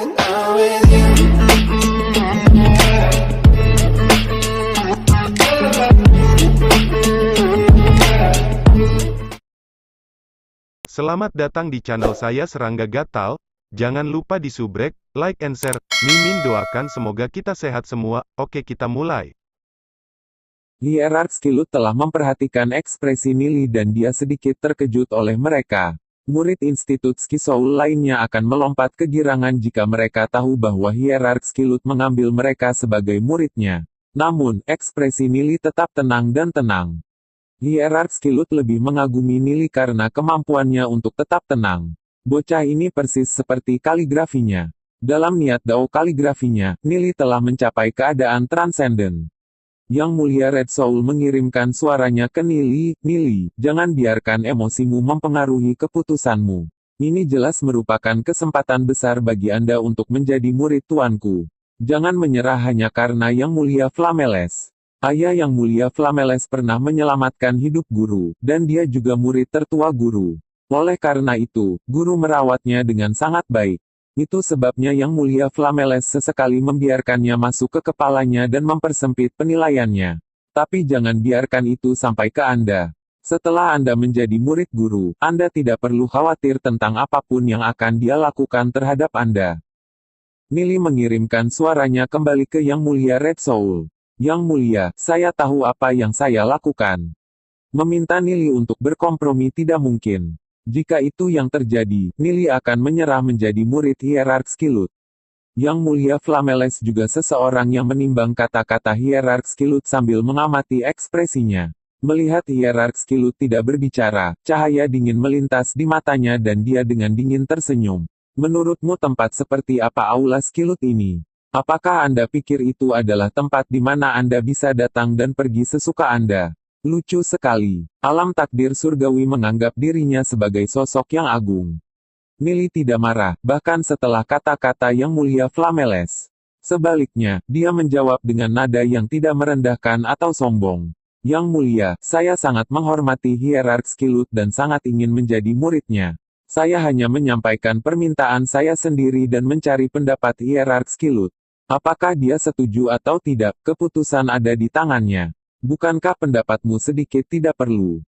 I'm with you. Selamat datang di channel saya Serangga Gatal. Jangan lupa di subrek, like and share. Mimin doakan semoga kita sehat semua. Oke, kita mulai. Hierarch Skilut telah memperhatikan ekspresi Nili dan dia sedikit terkejut oleh mereka. Murid Institut Skisoul lainnya akan melompat kegirangan jika mereka tahu bahwa Hierarch Skilut mengambil mereka sebagai muridnya. Namun, ekspresi Nili tetap tenang dan tenang. Hierarch Skilut lebih mengagumi Nili karena kemampuannya untuk tetap tenang. Bocah ini persis seperti kaligrafinya. Dalam niat dao kaligrafinya, Nili telah mencapai keadaan transenden. Yang Mulia Red Soul mengirimkan suaranya ke Nili, "Nili, jangan biarkan emosimu mempengaruhi keputusanmu. Ini jelas merupakan kesempatan besar bagi Anda untuk menjadi murid tuanku. Jangan menyerah hanya karena Yang Mulia Flameles. Ayah Yang Mulia Flameles pernah menyelamatkan hidup guru, dan dia juga murid tertua guru. Oleh karena itu, guru merawatnya dengan sangat baik. Itu sebabnya Yang Mulia Flameles sesekali membiarkannya masuk ke kepalanya dan mempersempit penilaiannya. Tapi jangan biarkan itu sampai ke Anda. Setelah Anda menjadi murid guru, Anda tidak perlu khawatir tentang apapun yang akan dia lakukan terhadap Anda." Nili mengirimkan suaranya kembali ke Yang Mulia Red Soul. "Yang Mulia, saya tahu apa yang saya lakukan. Meminta Nili untuk berkompromi tidak mungkin. Jika itu yang terjadi, Nili akan menyerah menjadi murid Hierarch Skilut." Yang Mulia Flameles juga seseorang yang menimbang kata-kata Hierarch Skilut sambil mengamati ekspresinya. Melihat Hierarch Skilut tidak berbicara, cahaya dingin melintas di matanya dan dia dengan dingin tersenyum. "Menurutmu tempat seperti apa Aula Skilut ini? Apakah Anda pikir itu adalah tempat di mana Anda bisa datang dan pergi sesuka Anda? Lucu sekali. Alam takdir surgawi menganggap dirinya sebagai sosok yang agung." Nili tidak marah, bahkan setelah kata-kata Yang Mulia Flameles. Sebaliknya, dia menjawab dengan nada yang tidak merendahkan atau sombong. "Yang Mulia, saya sangat menghormati Hierarch Skilut dan sangat ingin menjadi muridnya. Saya hanya menyampaikan permintaan saya sendiri dan mencari pendapat Hierarch Skilut. Apakah dia setuju atau tidak, keputusan ada di tangannya. Bukankah pendapatmu sedikit tidak perlu?"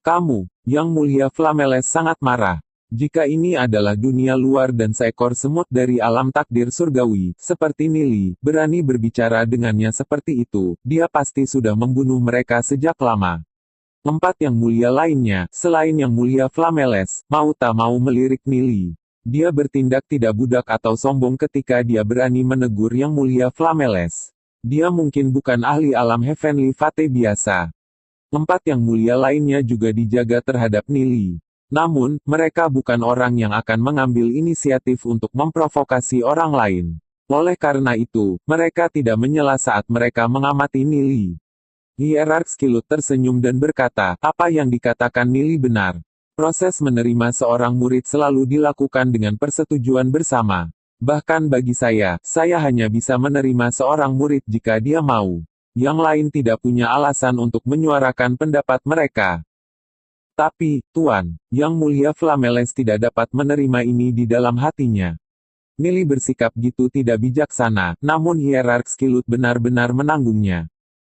"Kamu, Yang Mulia Flameles sangat marah. Jika ini adalah dunia luar dan seekor semut dari alam takdir surgawi, seperti Nili, berani berbicara dengannya seperti itu, dia pasti sudah membunuh mereka sejak lama." Empat Yang Mulia lainnya, selain Yang Mulia Flameles, mau tak mau melirik Nili. Dia bertindak tidak budak atau sombong ketika dia berani menegur Yang Mulia Flameles. Dia mungkin bukan ahli alam Heavenly Fate biasa. Empat Yang Mulia lainnya juga dijaga terhadap Nili. Namun, mereka bukan orang yang akan mengambil inisiatif untuk memprovokasi orang lain. Oleh karena itu, mereka tidak menyela saat mereka mengamati Nili. Hierarch Skilut tersenyum dan berkata, "Apa yang dikatakan Nili benar. Proses menerima seorang murid selalu dilakukan dengan persetujuan bersama. Bahkan bagi saya hanya bisa menerima seorang murid jika dia mau. Yang lain tidak punya alasan untuk menyuarakan pendapat mereka." Tapi, Tuan, Yang Mulia Flameles tidak dapat menerima ini di dalam hatinya. Nili bersikap gitu tidak bijaksana, namun Hierarch Skilut benar-benar menanggungnya.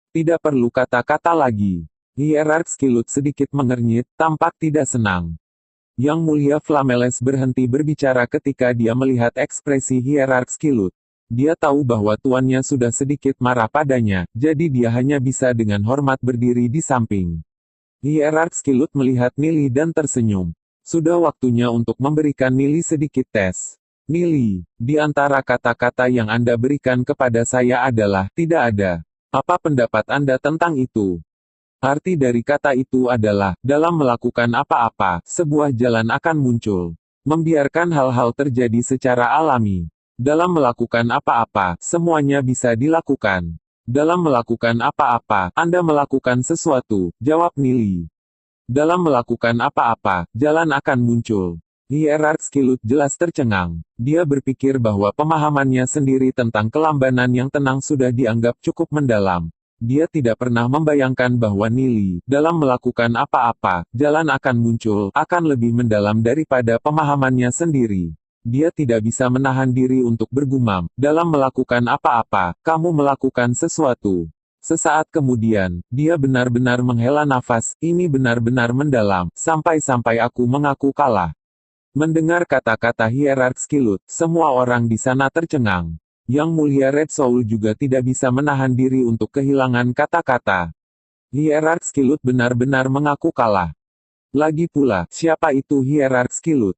Tidak perlu kata-kata lagi. Hierarch Skilut sedikit mengernyit, tampak tidak senang. Yang Mulia Flameles berhenti berbicara ketika dia melihat ekspresi Hierarch Skilut. Dia tahu bahwa tuannya sudah sedikit marah padanya, jadi dia hanya bisa dengan hormat berdiri di samping. Hierarch Skilut melihat Nili dan tersenyum. Sudah waktunya untuk memberikan Nili sedikit tes. "Nili, di antara kata-kata yang Anda berikan kepada saya adalah tidak ada. Apa pendapat Anda tentang itu?" Arti dari kata itu adalah, dalam melakukan apa-apa, sebuah jalan akan muncul. Membiarkan hal-hal terjadi secara alami. Dalam melakukan apa-apa, semuanya bisa dilakukan. Dalam melakukan apa-apa, Anda melakukan sesuatu, jawab Nili. Dalam melakukan apa-apa, jalan akan muncul. Hierarch Skilut jelas tercengang. Dia berpikir bahwa pemahamannya sendiri tentang kelambanan yang tenang sudah dianggap cukup mendalam. Dia tidak pernah membayangkan bahwa Nili, dalam melakukan apa-apa, jalan akan muncul, akan lebih mendalam daripada pemahamannya sendiri. Dia tidak bisa menahan diri untuk bergumam, dalam melakukan apa-apa, kamu melakukan sesuatu. Sesaat kemudian, dia benar-benar menghela nafas, ini benar-benar mendalam, sampai-sampai aku mengaku kalah. Mendengar kata-kata hierark Skillet, semua orang di sana tercengang. Yang Mulia Red Soul juga tidak bisa menahan diri untuk kehilangan kata-kata. Hierark Skillet benar-benar mengaku kalah. Lagi pula, siapa itu Hierark Skillet?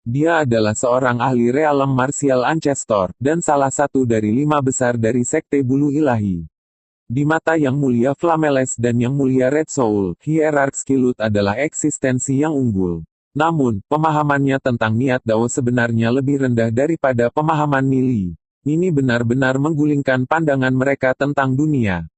Dia adalah seorang ahli realem martial ancestor, dan salah satu dari 5 besar dari Sekte Bulu Ilahi. Di mata Yang Mulia Flameles dan Yang Mulia Red Soul, Hierark Skillet adalah eksistensi yang unggul. Namun, pemahamannya tentang niat Dao sebenarnya lebih rendah daripada pemahaman Nili. Ini benar-benar menggulingkan pandangan mereka tentang dunia.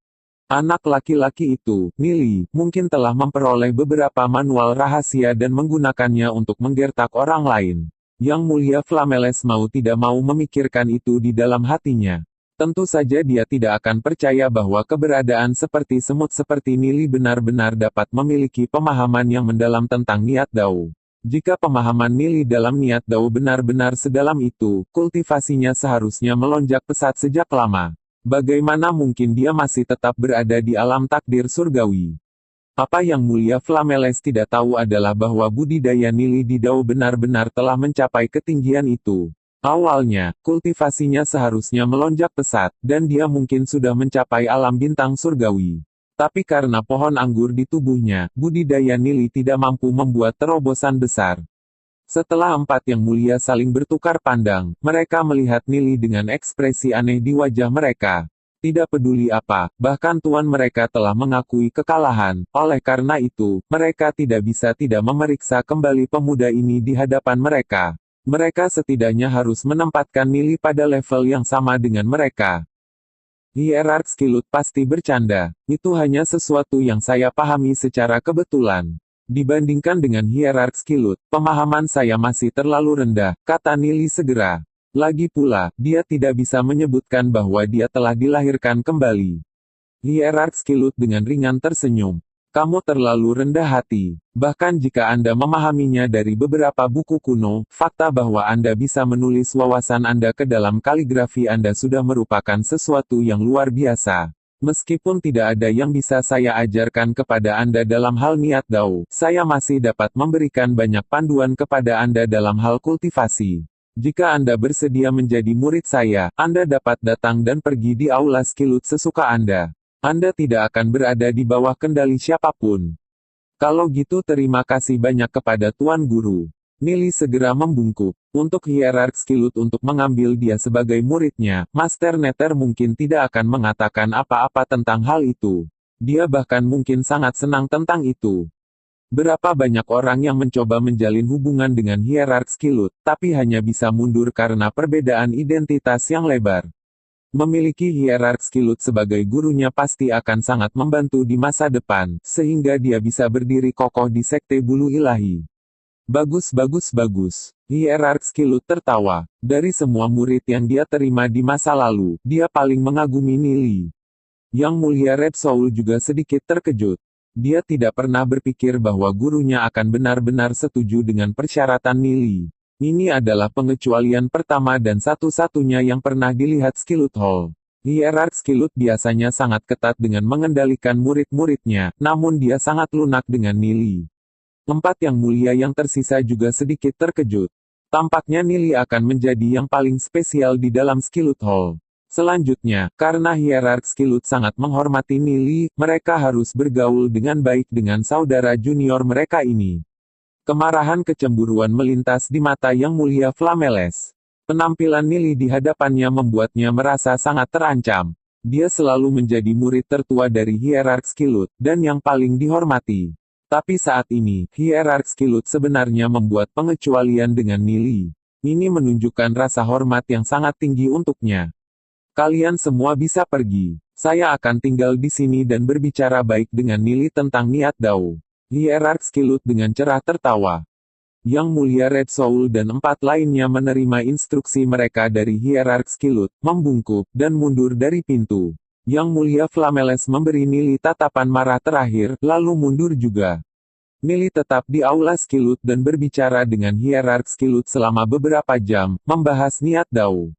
Anak laki-laki itu, Nili, mungkin telah memperoleh beberapa manual rahasia dan menggunakannya untuk menggertak orang lain. Yang Mulia Flameles mau tidak mau memikirkan itu di dalam hatinya. Tentu saja dia tidak akan percaya bahwa keberadaan seperti semut seperti Nili benar-benar dapat memiliki pemahaman yang mendalam tentang niat Dao. Jika pemahaman Nili dalam niat Dao benar-benar sedalam itu, kultivasinya seharusnya melonjak pesat sejak lama. Bagaimana mungkin dia masih tetap berada di alam takdir surgawi? Apa yang Mulia Flameles tidak tahu adalah bahwa budidaya Nili di Dao benar-benar telah mencapai ketinggian itu. Awalnya, kultivasinya seharusnya melonjak pesat, dan dia mungkin sudah mencapai alam bintang surgawi. Tapi karena pohon anggur di tubuhnya, budidaya Nili tidak mampu membuat terobosan besar. Setelah 4 Yang Mulia saling bertukar pandang, mereka melihat Nili dengan ekspresi aneh di wajah mereka. Tidak peduli apa, bahkan tuan mereka telah mengakui kekalahan, oleh karena itu, mereka tidak bisa tidak memeriksa kembali pemuda ini di hadapan mereka. Mereka setidaknya harus menempatkan Nili pada level yang sama dengan mereka. Hierark Skillet pasti bercanda, itu hanya sesuatu yang saya pahami secara kebetulan. Dibandingkan dengan Hierark Skillet, pemahaman saya masih terlalu rendah, kata Nili segera. Lagi pula, dia tidak bisa menyebutkan bahwa dia telah dilahirkan kembali. Hierark Skillet dengan ringan tersenyum. Kamu terlalu rendah hati. Bahkan jika Anda memahaminya dari beberapa buku kuno, fakta bahwa Anda bisa menulis wawasan Anda ke dalam kaligrafi Anda sudah merupakan sesuatu yang luar biasa. Meskipun tidak ada yang bisa saya ajarkan kepada Anda dalam hal niat Dao, saya masih dapat memberikan banyak panduan kepada Anda dalam hal kultivasi. Jika Anda bersedia menjadi murid saya, Anda dapat datang dan pergi di aula Skillet sesuka Anda. Anda tidak akan berada di bawah kendali siapapun. Kalau gitu terima kasih banyak kepada Tuan Guru. Nili segera membungkuk. Untuk Hierark Skillet untuk mengambil dia sebagai muridnya, Master Nether mungkin tidak akan mengatakan apa-apa tentang hal itu. Dia bahkan mungkin sangat senang tentang itu. Berapa banyak orang yang mencoba menjalin hubungan dengan Hierark Skillet, tapi hanya bisa mundur karena perbedaan identitas yang lebar. Memiliki Hierark Skillet sebagai gurunya pasti akan sangat membantu di masa depan, sehingga dia bisa berdiri kokoh di Sekte Bulu Ilahi. Bagus. Hierark Skillet tertawa. Dari semua murid yang dia terima di masa lalu, dia paling mengagumi Nili. Yang Mulia Red Soul juga sedikit terkejut. Dia tidak pernah berpikir bahwa gurunya akan benar-benar setuju dengan persyaratan Nili. Ini adalah pengecualian pertama dan satu-satunya yang pernah dilihat Skillet Hall. Hierark Skillet biasanya sangat ketat dengan mengendalikan murid-muridnya, namun dia sangat lunak dengan Nili. 4 Yang Mulia yang tersisa juga sedikit terkejut. Tampaknya Nili akan menjadi yang paling spesial di dalam Skillet Hall. Selanjutnya, karena Hierark Skillet sangat menghormati Nili, mereka harus bergaul dengan baik dengan saudara junior mereka ini. Kemarahan kecemburuan melintas di mata Yang Mulia Flameles. Penampilan Nili di hadapannya membuatnya merasa sangat terancam. Dia selalu menjadi murid tertua dari Hierark Skillet, dan yang paling dihormati. Tapi saat ini, Hierark Skillet sebenarnya membuat pengecualian dengan Nili. Ini menunjukkan rasa hormat yang sangat tinggi untuknya. Kalian semua bisa pergi. Saya akan tinggal di sini dan berbicara baik dengan Nili tentang niat Dao. Hierark Skillet dengan cerah tertawa. Yang Mulia Red Soul dan 4 lainnya menerima instruksi mereka dari Hierark Skillet, membungkuk, dan mundur dari pintu. Yang Mulia Flameles memberi Nili tatapan marah terakhir, lalu mundur juga. Nili tetap di aula Skillet dan berbicara dengan hierark Skillet selama beberapa jam, membahas niat Dao.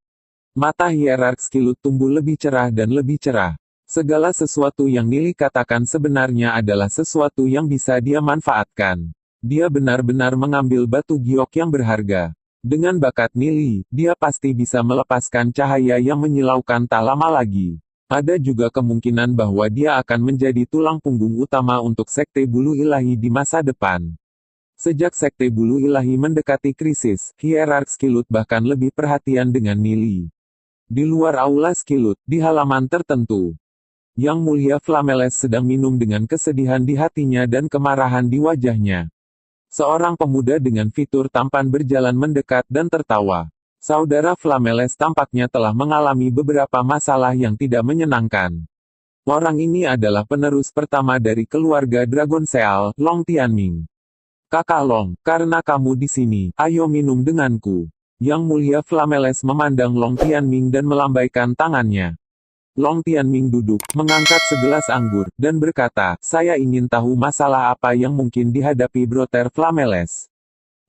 Mata hierark Skillet tumbuh lebih cerah dan lebih cerah. Segala sesuatu yang Nili katakan sebenarnya adalah sesuatu yang bisa dia manfaatkan. Dia benar-benar mengambil batu giok yang berharga. Dengan bakat Nili, dia pasti bisa melepaskan cahaya yang menyilaukan tak lama lagi. Ada juga kemungkinan bahwa dia akan menjadi tulang punggung utama untuk Sekte Bulu Ilahi di masa depan. Sejak Sekte Bulu Ilahi mendekati krisis, hierark Skillet bahkan lebih perhatian dengan Nili. Di luar aula Skillet, di halaman tertentu, Yang Mulia Flameles sedang minum dengan kesedihan di hatinya dan kemarahan di wajahnya. Seorang pemuda dengan fitur tampan berjalan mendekat dan tertawa. Saudara Flameles tampaknya telah mengalami beberapa masalah yang tidak menyenangkan. Orang ini adalah penerus pertama dari keluarga Dragon Seal, Long Tianming. Kakak Long, karena kamu di sini, ayo minum denganku. Yang Mulia Flameles memandang Long Tianming dan melambaikan tangannya. Long Tianming duduk, mengangkat segelas anggur, dan berkata, saya ingin tahu masalah apa yang mungkin dihadapi Brother Flameles.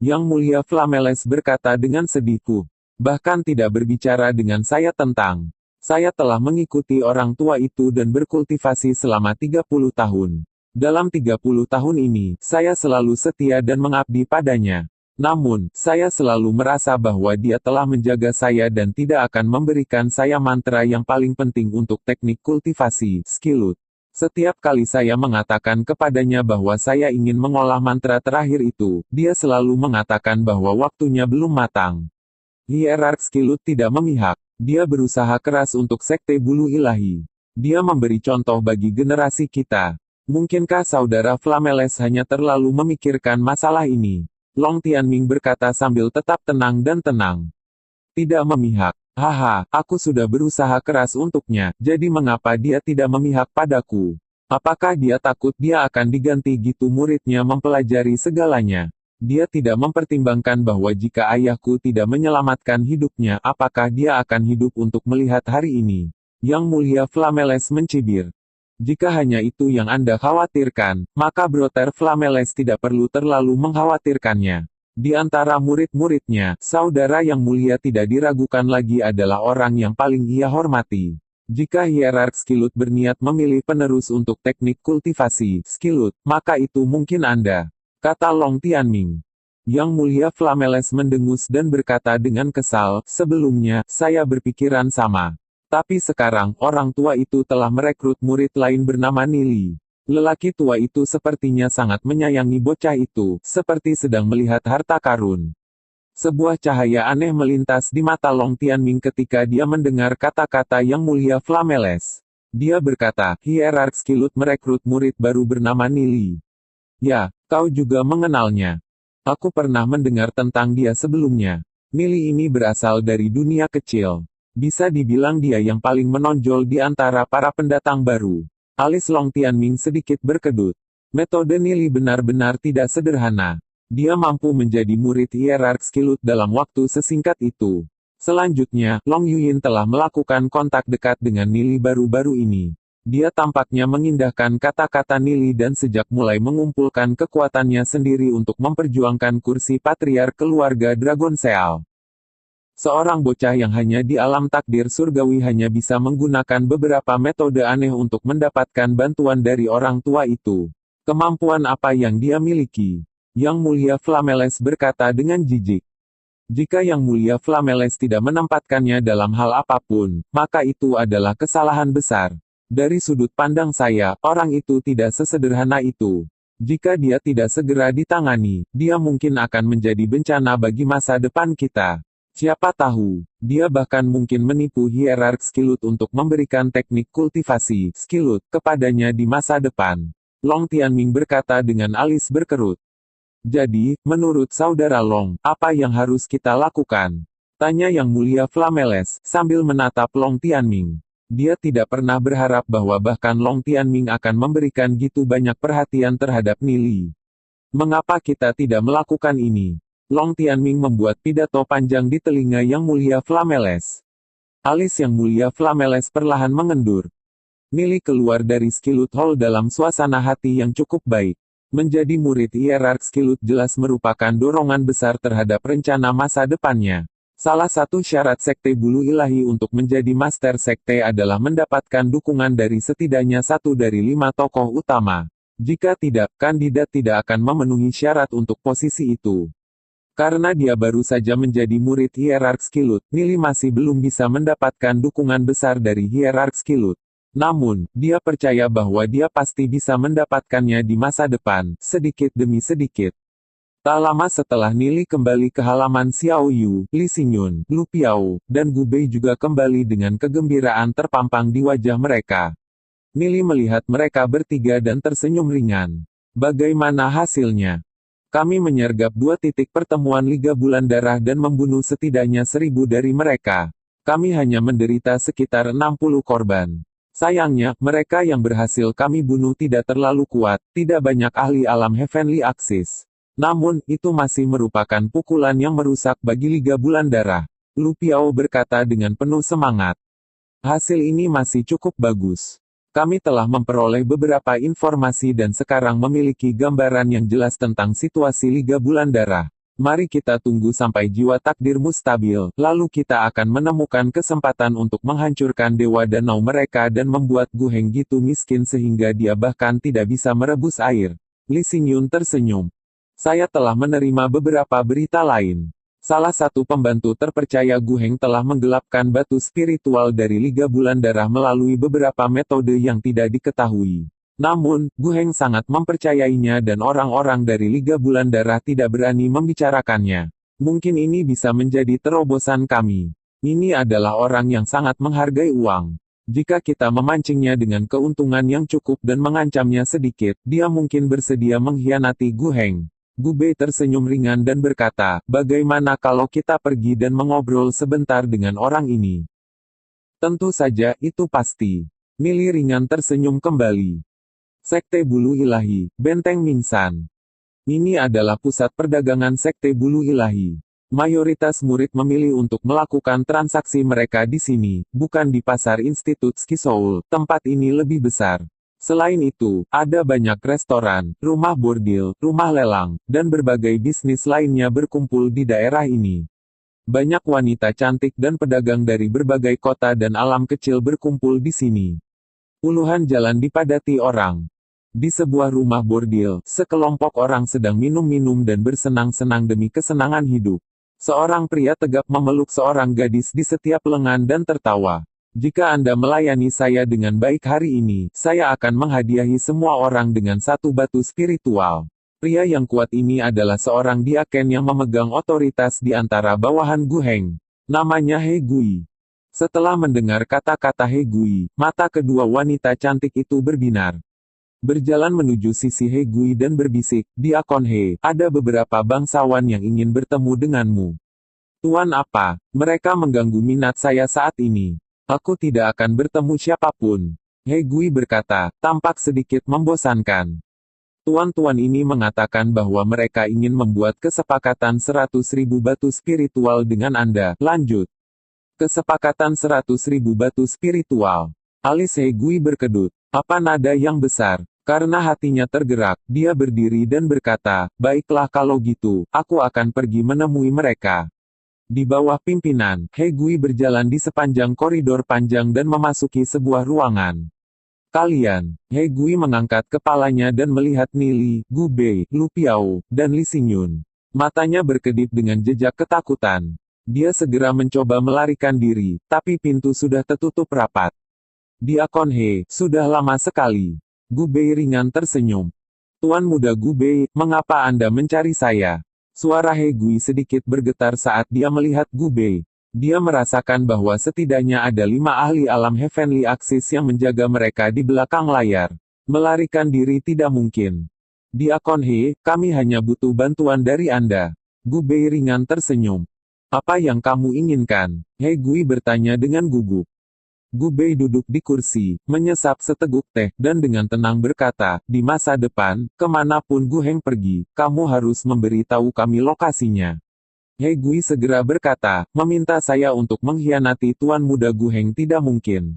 Yang Mulia Flameles berkata dengan sedihku. Bahkan tidak berbicara dengan saya tentang. Saya telah mengikuti orang tua itu dan berkultivasi selama 30 tahun. Dalam 30 tahun ini, saya selalu setia dan mengabdi padanya. Namun, saya selalu merasa bahwa dia telah menjaga saya dan tidak akan memberikan saya mantra yang paling penting untuk teknik kultivasi, Skillet. Setiap kali saya mengatakan kepadanya bahwa saya ingin mengolah mantra terakhir itu, dia selalu mengatakan bahwa waktunya belum matang. Hierark Skillet tidak memihak. Dia berusaha keras untuk Sekte Bulu Ilahi. Dia memberi contoh bagi generasi kita. Mungkinkah saudara Flameles hanya terlalu memikirkan masalah ini? Long Tianming berkata sambil tetap tenang dan tenang. Tidak memihak. Haha, aku sudah berusaha keras untuknya, jadi mengapa dia tidak memihak padaku? Apakah dia takut dia akan diganti gitu muridnya mempelajari segalanya? Dia tidak mempertimbangkan bahwa jika ayahku tidak menyelamatkan hidupnya, apakah dia akan hidup untuk melihat hari ini? Yang Mulia Flameles mencibir. Jika hanya itu yang Anda khawatirkan, maka Brother Flameles tidak perlu terlalu mengkhawatirkannya. Di antara murid-muridnya, saudara yang mulia tidak diragukan lagi adalah orang yang paling ia hormati. Jika hierark Skillet berniat memilih penerus untuk teknik kultivasi, Skillet, maka itu mungkin Anda. Kata Long Tianming. Yang Mulia Flameles mendengus dan berkata dengan kesal, sebelumnya, saya berpikiran sama. Tapi sekarang, orang tua itu telah merekrut murid lain bernama Nili. Lelaki tua itu sepertinya sangat menyayangi bocah itu, seperti sedang melihat harta karun. Sebuah cahaya aneh melintas di mata Long Tianming ketika dia mendengar kata-kata Yang Mulia Flameles. Dia berkata, hierark Skillet merekrut murid baru bernama Nili. Ya, kau juga mengenalnya. Aku pernah mendengar tentang dia sebelumnya. Nili ini berasal dari dunia kecil. Bisa dibilang dia yang paling menonjol di antara para pendatang baru. Alis Long Tianming sedikit berkedut. Metode Nili benar-benar tidak sederhana. Dia mampu menjadi murid hierark Skillet dalam waktu sesingkat itu. Selanjutnya, Long Yuyin telah melakukan kontak dekat dengan Nili baru-baru ini. Dia tampaknya mengindahkan kata-kata Nili dan sejak mulai mengumpulkan kekuatannya sendiri untuk memperjuangkan kursi patriark keluarga Dragon Seal. Seorang bocah yang hanya di alam takdir surgawi hanya bisa menggunakan beberapa metode aneh untuk mendapatkan bantuan dari orang tua itu. Kemampuan apa yang dia miliki? Yang Mulia Flameles berkata dengan jijik. Jika Yang Mulia Flameles tidak menempatkannya dalam hal apapun, maka itu adalah kesalahan besar. Dari sudut pandang saya, orang itu tidak sesederhana itu. Jika dia tidak segera ditangani, dia mungkin akan menjadi bencana bagi masa depan kita. Siapa tahu, dia bahkan mungkin menipu hierark Skillet untuk memberikan teknik kultivasi, Skillet, kepadanya di masa depan. Long Tianming berkata dengan alis berkerut. Jadi, menurut saudara Long, apa yang harus kita lakukan? Tanya Yang Mulia Flameles, sambil menatap Long Tianming. Dia tidak pernah berharap bahwa bahkan Long Tianming akan memberikan gitu banyak perhatian terhadap Nili. Mengapa kita tidak melakukan ini? Long Tianming membuat pidato panjang di telinga Yang Mulia Flameles. Alis Yang Mulia Flameles perlahan mengendur. Nili keluar dari Skillet Hall dalam suasana hati yang cukup baik. Menjadi murid hierark Skilut jelas merupakan dorongan besar terhadap rencana masa depannya. Salah satu syarat sekte bulu ilahi untuk menjadi master sekte adalah mendapatkan dukungan dari setidaknya 1 dari 5 tokoh utama. Jika tidak, kandidat tidak akan memenuhi syarat untuk posisi itu. Karena dia baru saja menjadi murid hierark Skilut, Nili masih belum bisa mendapatkan dukungan besar dari hierark Skilut. Namun, dia percaya bahwa dia pasti bisa mendapatkannya di masa depan, sedikit demi sedikit. Tak lama setelah Nili kembali ke halaman Xiao Yu, Li Xingyun, Lu Piao, dan Gu Bei juga kembali dengan kegembiraan terpampang di wajah mereka. Nili melihat mereka bertiga dan tersenyum ringan. Bagaimana hasilnya? Kami menyergap 2 titik pertemuan Liga Bulan Darah dan membunuh setidaknya 1000 dari mereka. Kami hanya menderita sekitar 60 korban. Sayangnya, mereka yang berhasil kami bunuh tidak terlalu kuat, tidak banyak ahli alam Heavenly Axis. Namun, itu masih merupakan pukulan yang merusak bagi Liga Bulan Darah. Lu Piao berkata dengan penuh semangat. Hasil ini masih cukup bagus. Kami telah memperoleh beberapa informasi dan sekarang memiliki gambaran yang jelas tentang situasi Liga Bulan Darah. Mari kita tunggu sampai jiwa takdirmu stabil, lalu kita akan menemukan kesempatan untuk menghancurkan Dewa Danau mereka dan membuat Gu Heng gitu miskin sehingga dia bahkan tidak bisa merebus air. Li Xingyun tersenyum. Saya telah menerima beberapa berita lain. Salah satu pembantu terpercaya Gu Heng telah menggelapkan batu spiritual dari Liga Bulan Darah melalui beberapa metode yang tidak diketahui. Namun, Gu Heng sangat mempercayainya dan orang-orang dari Liga Bulan Darah tidak berani membicarakannya. Mungkin ini bisa menjadi terobosan kami. Ini adalah orang yang sangat menghargai uang. Jika kita memancingnya dengan keuntungan yang cukup dan mengancamnya sedikit, dia mungkin bersedia mengkhianati Gu Heng. Gu Bei tersenyum ringan dan berkata, bagaimana kalau kita pergi dan mengobrol sebentar dengan orang ini? Tentu saja, itu pasti. Nili ringan tersenyum kembali. Sekte Bulu Ilahi, Benteng Mingsan. Ini adalah pusat perdagangan Sekte Bulu Ilahi. Mayoritas murid memilih untuk melakukan transaksi mereka di sini, bukan di pasar Institut Skisoul. Tempat ini lebih besar. Selain itu, ada banyak restoran, rumah bordil, rumah lelang, dan berbagai bisnis lainnya berkumpul di daerah ini. Banyak wanita cantik dan pedagang dari berbagai kota dan alam kecil berkumpul di sini. Puluhan jalan dipadati orang. Di sebuah rumah bordil, sekelompok orang sedang minum-minum dan bersenang-senang demi kesenangan hidup. Seorang pria tegap memeluk seorang gadis di setiap lengan dan tertawa. Jika Anda melayani saya dengan baik hari ini, saya akan menghadiahi semua orang dengan 1 batu spiritual. Pria yang kuat ini adalah seorang diaken yang memegang otoritas di antara bawahan Gu Heng. Namanya He Gui. Setelah mendengar kata-kata He Gui, mata kedua wanita cantik itu berbinar. Berjalan menuju sisi He Gui dan berbisik, Diakon He, ada beberapa bangsawan yang ingin bertemu denganmu. Tuan apa? Mereka mengganggu minat saya saat ini. Aku tidak akan bertemu siapapun. He Gui berkata, tampak sedikit membosankan. Tuan-tuan ini mengatakan bahwa mereka ingin membuat kesepakatan 100.000 batu spiritual dengan Anda. Lanjut. Kesepakatan 100.000 batu spiritual. Alis He Gui berkedut. Apa nada yang besar? Karena hatinya tergerak, dia berdiri dan berkata, baiklah kalau gitu, aku akan pergi menemui mereka. Di bawah pimpinan, He Gui berjalan di sepanjang koridor panjang dan memasuki sebuah ruangan. Kalian, He Gui mengangkat kepalanya dan melihat Nili, Gu Bei, Lu Piao, dan Li Xingyun. Matanya berkedip dengan jejak ketakutan. Dia segera mencoba melarikan diri, tapi pintu sudah tertutup rapat. Diakon He, sudah lama sekali. Gu Bei ringan tersenyum. Tuan muda Gu Bei, mengapa Anda mencari saya? Suara He Gui sedikit bergetar saat dia melihat Gu Bei. Dia merasakan bahwa setidaknya ada 5 ahli alam Heavenly Axis yang menjaga mereka di belakang layar. Melarikan diri tidak mungkin. Diakon He, kami hanya butuh bantuan dari Anda. Gu Bei ringan tersenyum. Apa yang kamu inginkan? He Gui bertanya dengan gugup. Gu Bei duduk di kursi, menyesap seteguk teh, dan dengan tenang berkata, di masa depan, kemanapun Gu Heng pergi, kamu harus memberi tahu kami lokasinya. He Gui segera berkata, meminta saya untuk mengkhianati Tuan Muda Gu Heng tidak mungkin.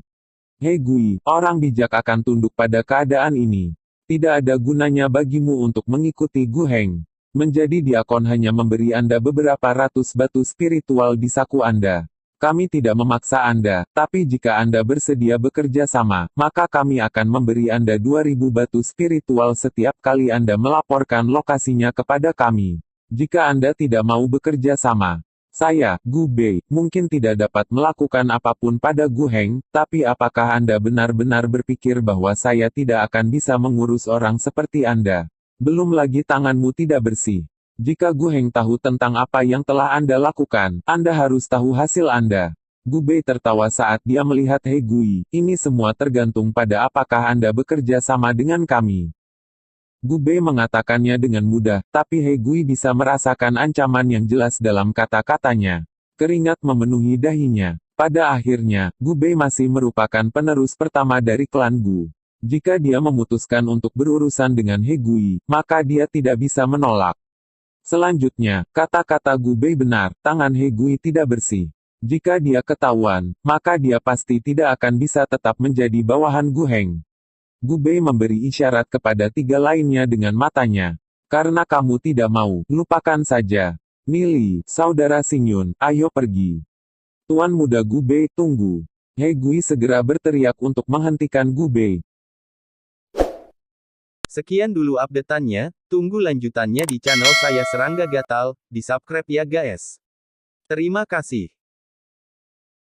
He Gui, orang bijak akan tunduk pada keadaan ini. Tidak ada gunanya bagimu untuk mengikuti Gu Heng. Menjadi diakon hanya memberi Anda beberapa ratus batu spiritual di saku Anda. Kami tidak memaksa Anda, tapi jika Anda bersedia bekerja sama, maka kami akan memberi Anda 2000 batu spiritual setiap kali Anda melaporkan lokasinya kepada kami. Jika Anda tidak mau bekerja sama, saya, Gu Bei, mungkin tidak dapat melakukan apapun pada Gu Heng, tapi apakah Anda benar-benar berpikir bahwa saya tidak akan bisa mengurus orang seperti Anda? Belum lagi tanganmu tidak bersih. Jika Gu Heng tahu tentang apa yang telah Anda lakukan, Anda harus tahu hasil Anda. Gu Bei tertawa saat dia melihat He Gui. Ini semua tergantung pada apakah Anda bekerja sama dengan kami. Gu Bei mengatakannya dengan mudah, tapi He Gui bisa merasakan ancaman yang jelas dalam kata-katanya. Keringat memenuhi dahinya. Pada akhirnya, Gu Bei masih merupakan penerus pertama dari klan Gu. Jika dia memutuskan untuk berurusan dengan He Gui, maka dia tidak bisa menolak. Selanjutnya, kata-kata Gu Bei benar, tangan He Gui tidak bersih. Jika dia ketahuan, maka dia pasti tidak akan bisa tetap menjadi bawahan Gu Heng. Gu Bei memberi isyarat kepada 3 lainnya dengan matanya. Karena kamu tidak mau, lupakan saja. Nili, saudara Xingyun, ayo pergi. Tuan muda Gu Bei, tunggu. He Gui segera berteriak untuk menghentikan Gu Bei. Sekian dulu updateannya, tunggu lanjutannya di channel saya Serangga Gatal, di subscribe ya guys. Terima kasih.